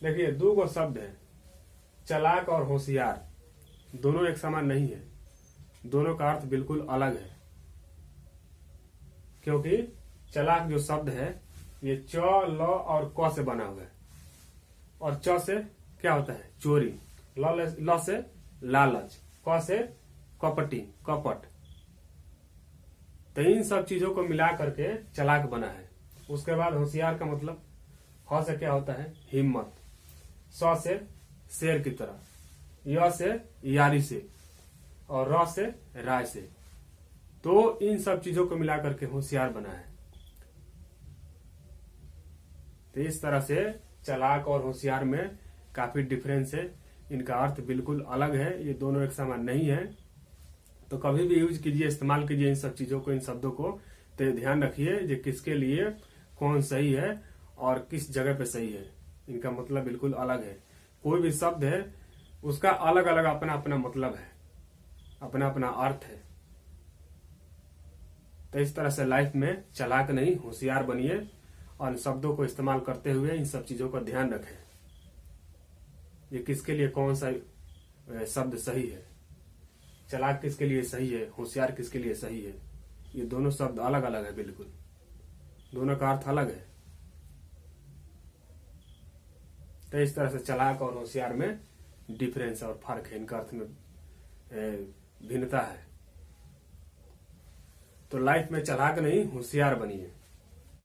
देखिए, दो गो शब्द है, चालाक और होशियार, दोनों एक समान नहीं है। दोनों का अर्थ बिल्कुल अलग है। क्योंकि चालाक जो शब्द है ये च, ल और क से बना हुआ है। और च से क्या होता है? चोरी। ल से लालच, क से कपटी, कपट। तो इन सब चीजों को मिला करके चालाक बना है। उसके बाद होशियार का मतलब, ह से क्या होता है? हिम्मत, स से शेर की तरह, य से यारी से, और र से राय से। तो इन सब चीजों को मिला करके होशियार बना है। तो इस तरह से चालाक और होशियार में काफी डिफरेंस है। इनका अर्थ बिल्कुल अलग है। ये दोनों एक समान नहीं है। तो कभी भी यूज कीजिए, इस्तेमाल कीजिए इन सब चीजों को, इन शब्दों को, तो ध्यान रखिए कि किसके लिए कौन सही है और किस जगह पे सही है। इनका मतलब बिल्कुल अलग है। कोई भी शब्द है उसका अलग अलग अपना अपना मतलब है, अपना अपना अर्थ है। तो इस तरह से लाइफ में चालाक नहीं, होशियार बनिए और शब्दों को इस्तेमाल करते हुए इन सब चीजों का ध्यान रखें। ये किसके लिए कौन सा शब्द सही है, चालाक किसके लिए सही है, होशियार किसके लिए सही है। ये दोनों शब्द अलग अलग है, बिल्कुल दोनों का अर्थ अलग है। तो इस तरह से चालाक और होशियार में डिफरेंस और फर्क है, इनका अर्थ में भिन्नता है। तो लाइफ में चालाक नहीं, होशियार बनिए।